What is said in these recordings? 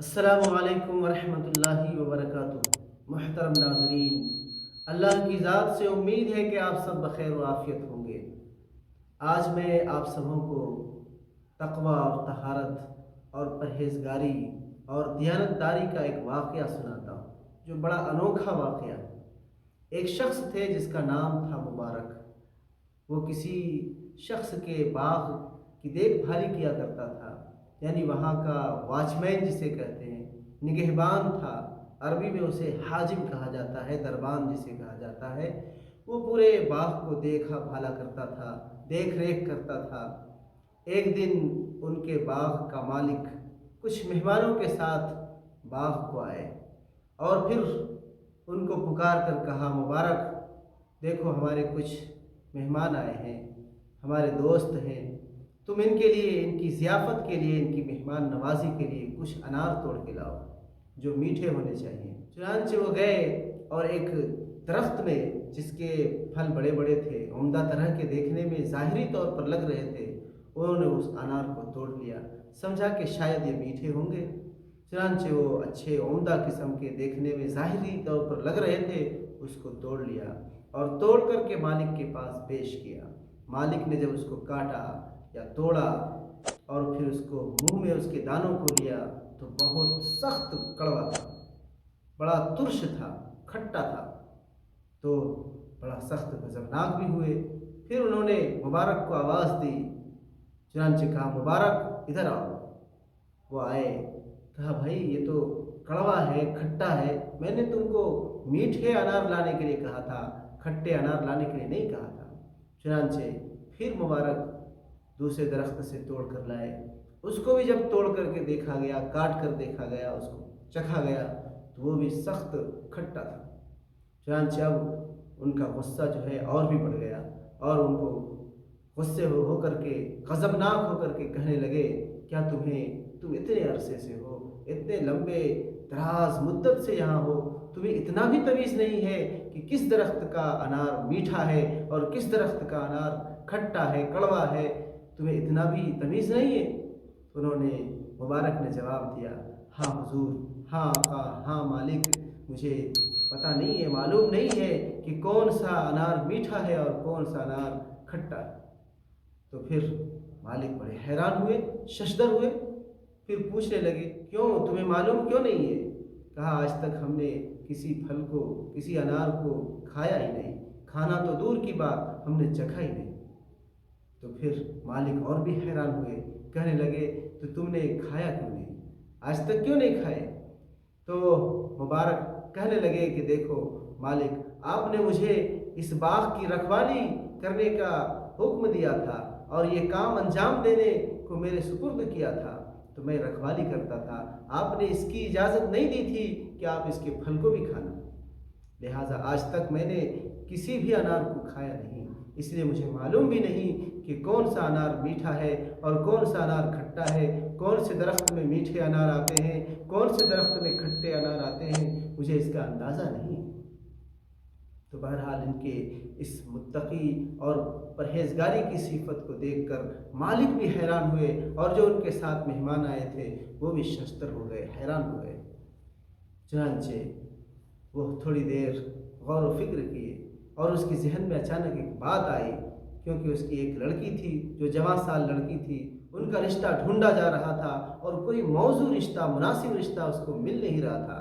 السلام علیکم ورحمۃ اللہ وبرکاتہ۔ محترم ناظرین، اللہ کی ذات سے امید ہے کہ آپ سب بخیر و عافیت ہوں گے۔ آج میں آپ سبوں کو تقوی اور طہارت اور پرہیزگاری اور دیانتداری کا ایک واقعہ سناتا ہوں، جو بڑا انوکھا واقعہ۔ ایک شخص تھے جس کا نام تھا مبارک۔ وہ کسی شخص کے باغ کی دیکھ بھالی کیا کرتا تھا، یعنی وہاں کا واچ مین جسے کہتے ہیں، نگہبان تھا۔ عربی میں اسے حاجم کہا جاتا ہے، دربان جسے کہا جاتا ہے۔ وہ پورے باغ کو دیکھا بھالا کرتا تھا، دیکھ ریکھ کرتا تھا۔ ایک دن ان کے باغ کا مالک کچھ مہمانوں کے ساتھ باغ کو آئے اور پھر ان کو پکار کر کہا، مبارک دیکھو ہمارے کچھ مہمان آئے ہیں، ہمارے دوست ہیں، تم ان کے لیے، ان کی ضیافت کے لیے، ان کی مہمان نوازی کے لیے کچھ انار توڑ کے لاؤ جو میٹھے ہونے چاہیے۔ چنانچہ وہ گئے اور ایک درخت میں، جس کے پھل بڑے بڑے تھے، عمدہ طرح کے، دیکھنے میں ظاہری طور پر لگ رہے تھے، انہوں نے اس انار کو توڑ لیا، سمجھا کہ شاید یہ میٹھے ہوں گے۔ چنانچہ وہ اچھے عمدہ قسم کے، دیکھنے میں ظاہری طور پر لگ رہے تھے، اس کو توڑ لیا اور توڑ کر کے مالک کے پاس پیش کیا۔ مالک نے جب اس کو کاٹا یا توڑا اور پھر اس کو منہ میں اس کے دانوں کو لیا تو بہت سخت کڑوا تھا، بڑا ترش تھا، کھٹا تھا، تو بڑا سخت غضبناک بھی ہوئے۔ پھر انہوں نے مبارک کو آواز دی، چنانچہ کہا، مبارک ادھر آؤ۔ وہ آئے، کہا، بھائی یہ تو کڑوا ہے، کھٹا ہے، میں نے تم کو میٹھے انار لانے کے لیے کہا تھا، کھٹے انار لانے کے لیے نہیں کہا تھا۔ چنانچہ پھر مبارک دوسرے درخت سے توڑ کر لائے۔ اس کو بھی جب توڑ کر کے دیکھا گیا، کاٹ کر دیکھا گیا، اس کو چکھا گیا تو وہ بھی سخت کھٹا تھا۔ چنانچہ اب ان کا غصہ جو ہے اور بھی بڑھ گیا اور ان کو غصے ہو کر کے، غضبناک ہو کر کے کہنے لگے، کیا تم اتنے عرصے سے ہو، اتنے لمبے دراز مدت سے یہاں ہو، تمہیں اتنا بھی تمیز نہیں ہے کہ کس درخت کا انار میٹھا ہے اور کس درخت کا انار کھٹا ہے، کڑوا ہے، تمہیں اتنا بھی تمیز نہیں ہے؟ انہوں نے، مبارک نے جواب دیا، ہاں حضور، ہاں آقا، ہاں مالک، مجھے پتہ نہیں ہے، معلوم نہیں ہے کہ کون سا انار میٹھا ہے اور کون سا انار کھٹا ہے۔ تو پھر مالک بڑے حیران ہوئے، ششدر ہوئے، پھر پوچھنے لگے، کیوں، تمہیں معلوم کیوں نہیں ہے؟ کہا، آج تک ہم نے کسی پھل کو، کسی انار کو کھایا ہی نہیں، کھانا تو دور کی بات، ہم نے چکھا ہی نہیں۔ تو پھر مالک اور بھی حیران ہوئے، کہنے لگے، تو تم نے کھایا کیوں نہیں، آج تک کیوں نہیں کھائے؟ تو مبارک کہنے لگے کہ دیکھو مالک، آپ نے مجھے اس باغ کی رکھوالی کرنے کا حکم دیا تھا اور یہ کام انجام دینے کو میرے سپرد کیا تھا، تو میں رکھوالی کرتا تھا، آپ نے اس کی اجازت نہیں دی تھی کہ آپ اس کے پھل کو بھی کھانا، لہٰذا آج تک میں نے کسی بھی انار کو کھایا نہیں، اس لیے مجھے معلوم بھی نہیں کہ کون سا انار میٹھا ہے اور کون سا انار کھٹا ہے، کون سے درخت میں میٹھے انار آتے ہیں، کون سے درخت میں کھٹے انار آتے ہیں، مجھے اس کا اندازہ نہیں۔ تو بہرحال ان کے اس متقی اور پرہیزگاری کی صفت کو دیکھ کر مالک بھی حیران ہوئے اور جو ان کے ساتھ مہمان آئے تھے وہ بھی ششدر ہو گئے، حیران ہو گئے۔ چنانچہ وہ تھوڑی دیر غور و فکر کیے اور اس کے ذہن میں اچانک ایک بات آئی، کیونکہ اس کی ایک لڑکی تھی جو جوان سال لڑکی تھی، ان کا رشتہ ڈھونڈا جا رہا تھا اور کوئی موزوں رشتہ، مناسب رشتہ اس کو مل نہیں رہا تھا۔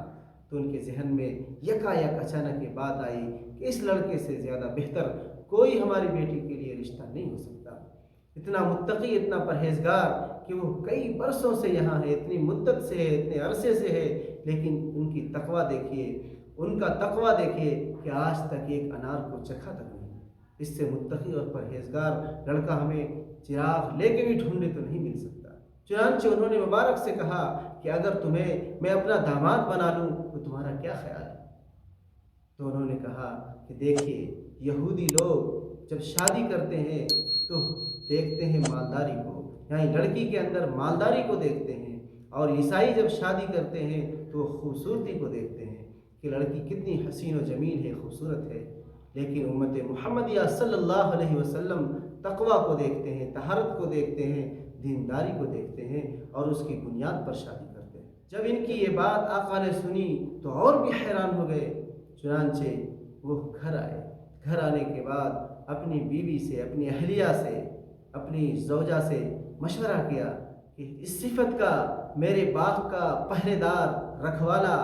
تو ان کے ذہن میں یکا یک اچانک یہ بات آئی کہ اس لڑکے سے زیادہ بہتر کوئی ہماری بیٹی کے لیے رشتہ نہیں ہو سکتا۔ اتنا متقی، اتنا پرہیزگار کہ وہ کئی برسوں سے یہاں ہے، اتنی مدت سے ہے، اتنے عرصے سے ہے، لیکن ان کی تقویٰ دیکھیے، ان کا تقویٰ دیکھیے کہ آج تک ایک انار کو چکھا تک نہیں۔ اس سے متقی اور پرہیزگار لڑکا ہمیں چراغ لے کے بھی ڈھونڈے تو نہیں مل سکتا۔ چنانچہ انہوں نے مبارک سے کہا کہ اگر تمہیں میں اپنا داماد بنا لوں تو تمہارا کیا خیال ہے؟ تو انہوں نے کہا کہ دیکھیے، یہودی لوگ جب شادی کرتے ہیں تو دیکھتے ہیں مالداری کو، یعنی لڑکی کے اندر مالداری کو دیکھتے ہیں، اور عیسائی جب شادی کرتے ہیں تو وہ خوبصورتی کو دیکھتے ہیں کہ لڑکی کتنی حسین و جمیل ہے، خوبصورت ہے۔ لیکن امت محمدیہ صلی اللہ علیہ وسلم تقویٰ کو دیکھتے ہیں، طہارت کو دیکھتے ہیں، دینداری کو دیکھتے ہیں اور اس کی بنیاد پر شادی کرتے ہیں۔ جب ان کی یہ بات آقا نے سنی تو اور بھی حیران ہو گئے۔ چنانچہ وہ گھر آئے۔ گھر آنے کے بعد اپنی بیوی سے، اپنی اہلیہ سے، اپنی زوجہ سے مشورہ کیا کہ اس صفت کا، میرے باغ کا پہرے دار، رکھوالا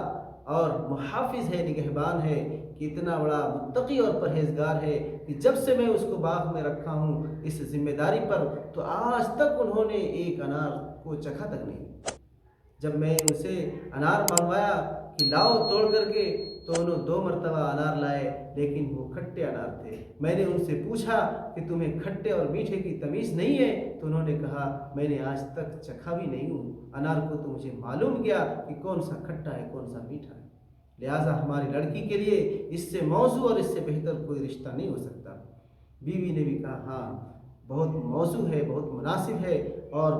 اور محافظ ہے، نگہبان ہے، کہ اتنا بڑا متقی اور پرہیزگار ہے کہ جب سے میں اس کو باغ میں رکھا ہوں اس ذمہ داری پر، تو آج تک انہوں نے ایک انار کو چکھا تک نہیں۔ جب میں ان سے انار منگوایا کہ لاؤ توڑ کر کے، تو انہوں 2 مرتبہ انار لائے، لیکن وہ کھٹے انار تھے۔ میں نے ان سے پوچھا کہ تمہیں کھٹے اور میٹھے کی تمیز نہیں ہے؟ تو انہوں نے کہا میں نے آج تک چکھا بھی نہیں ہوں انار کو، تو مجھے معلوم کیا کہ کون سا کھٹا ہے کون سا میٹھا ہے۔ لہٰذا ہماری لڑکی کے لیے اس سے موزوں اور اس سے بہتر کوئی رشتہ نہیں ہو سکتا۔ بیوی نے بھی کہا ہاں بہت موزوں ہے، بہت مناسب ہے اور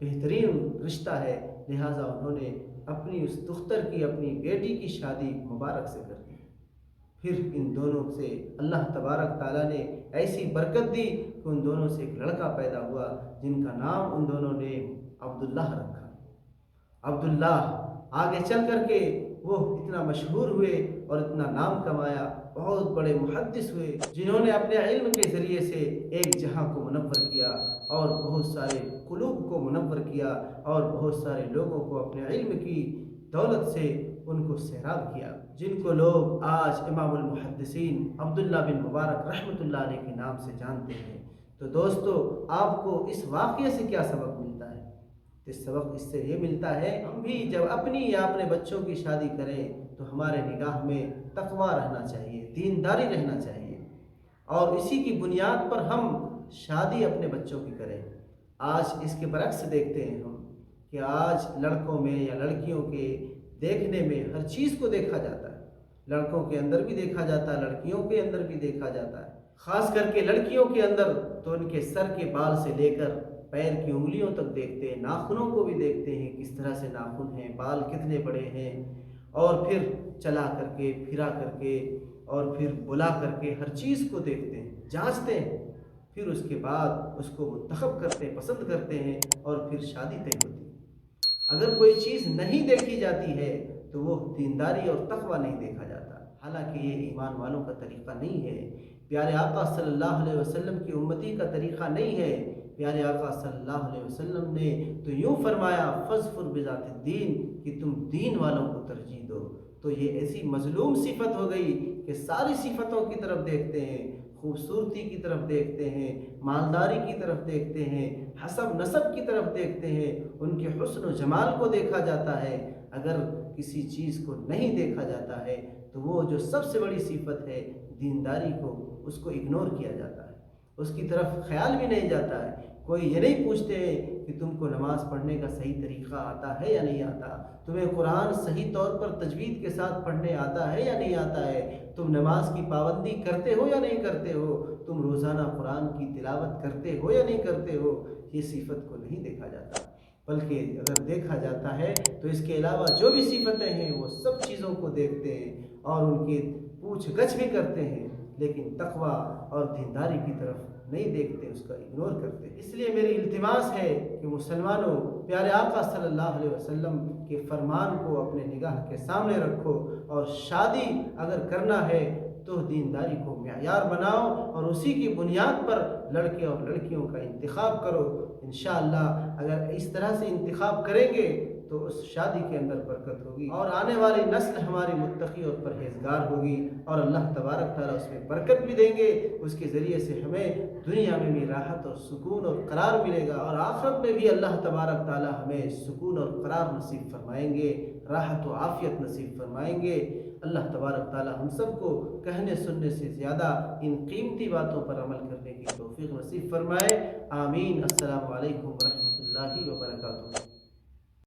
بہترین رشتہ ہے۔ لہٰذا انہوں نے اپنی اس دختر کی، اپنی بیٹی کی شادی مبارک سے کر دی۔ پھر ان دونوں سے اللہ تبارک تعالیٰ نے ایسی برکت دی کہ ان دونوں سے ایک لڑکا پیدا ہوا، جن کا نام ان دونوں نے عبداللہ رکھا۔ عبداللہ آگے چل کر کے وہ اتنا مشہور ہوئے اور اتنا نام کمایا، بہت بڑے محدث ہوئے، جنہوں نے اپنے علم کے ذریعے سے ایک جہاں کو منور کیا اور بہت سارے قلوب کو منور کیا اور بہت سارے لوگوں کو اپنے علم کی دولت سے ان کو سیراب کیا، جن کو لوگ آج امام المحدثین عبداللہ بن مبارک رحمۃ اللہ علیہ کے نام سے جانتے ہیں۔ تو دوستو، آپ کو اس واقعے سے کیا سبق ملتا ہے؟ اس سبق اس سے یہ ملتا ہے ہم بھی جب اپنی یا اپنے بچوں کی شادی کریں تو ہمارے نگاہ میں تقویٰ رہنا چاہیے، دینداری رہنا چاہیے، اور اسی کی بنیاد پر ہم شادی اپنے بچوں کی کریں۔ آج اس کے برعکس دیکھتے ہیں ہم کہ آج لڑکوں میں یا لڑکیوں کے دیکھنے میں ہر چیز کو دیکھا جاتا ہے، لڑکوں کے اندر بھی دیکھا جاتا ہے، لڑکیوں کے اندر بھی دیکھا جاتا ہے، خاص کر کے لڑکیوں کے اندر تو ان کے سر کے بال سے لے کر پیر کی انگلیوں تک دیکھتے ہیں، ناخنوں کو بھی دیکھتے ہیں کس طرح سے ناخن ہیں، بال کتنے بڑے ہیں، اور پھر چلا کر کے، پھرا کر کے، اور پھر بلا کر کے ہر چیز کو دیکھتے ہیں، جانچتے ہیں، پھر اس کے بعد اس کو منتخب کرتے ہیں، پسند کرتے ہیں، اور پھر شادی طے ہوتی ہے۔ اگر کوئی چیز نہیں دیکھی جاتی ہے تو وہ دینداری اور تقویٰ نہیں دیکھا جاتا، حالانکہ یہ ایمان والوں کا طریقہ نہیں ہے، پیارے آقا صلی اللہ علیہ وسلم کی امتی کا طریقہ نہیں ہے۔ پیارے آقا صلی اللہ علیہ وسلم نے تو یوں فرمایا فَاظْفَرْ بِذَاتِ الدِّین، کہ تم دین والوں کو ترجیح دو۔ تو یہ ایسی مظلوم صفت ہو گئی کہ ساری صفتوں کی طرف دیکھتے ہیں، خوبصورتی کی طرف دیکھتے ہیں، مالداری کی طرف دیکھتے ہیں، حسب نسب کی طرف دیکھتے ہیں، ان کے حسن و جمال کو دیکھا جاتا ہے۔ اگر کسی چیز کو نہیں دیکھا جاتا ہے تو وہ جو سب سے بڑی صفت ہے دینداری کو، اس کو اگنور کیا جاتا ہے، اس کی طرف خیال بھی نہیں جاتا ہے۔ کوئی یہ نہیں پوچھتے کہ تم کو نماز پڑھنے کا صحیح طریقہ آتا ہے یا نہیں آتا، تمہیں قرآن صحیح طور پر تجوید کے ساتھ پڑھنے آتا ہے یا نہیں آتا ہے، تم نماز کی پابندی کرتے ہو یا نہیں کرتے ہو، تم روزانہ قرآن کی تلاوت کرتے ہو یا نہیں کرتے ہو۔ یہ صفت کو نہیں دیکھا جاتا، بلکہ اگر دیکھا جاتا ہے تو اس کے علاوہ جو بھی صفتیں ہیں وہ سب چیزوں کو دیکھتے ہیں اور ان کی پوچھ گچھ بھی کرتے ہیں، لیکن تقویٰ اور دینداری کی طرف نہیں دیکھتے، اس کا اگنور کرتے ہیں۔ اس لیے میری التماس ہے کہ مسلمانوں پیارے آقا صلی اللہ علیہ وسلم کے فرمان کو اپنے نگاہ کے سامنے رکھو، اور شادی اگر کرنا ہے تو دینداری کو معیار بناؤ اور اسی کی بنیاد پر لڑکے اور لڑکیوں کا انتخاب کرو۔ انشاءاللہ اگر اس طرح سے انتخاب کریں گے تو اس شادی کے اندر برکت ہوگی اور آنے والی نسل ہماری متقی اور پرہیزگار ہوگی، اور اللہ تبارک تعالیٰ اس میں برکت بھی دیں گے۔ اس کے ذریعے سے ہمیں دنیا میں بھی راحت اور سکون اور قرار ملے گا، اور آخرت میں بھی اللہ تبارک تعالیٰ ہمیں سکون اور قرار نصیب فرمائیں گے، راحت و عافیت نصیب فرمائیں گے۔ اللہ تبارک تعالیٰ ہم سب کو کہنے سننے سے زیادہ ان قیمتی باتوں پر عمل کرنے کی توفیق نصیب فرمائے۔ آمین۔ السلام علیکم ورحمۃ اللہ وبرکاتہ۔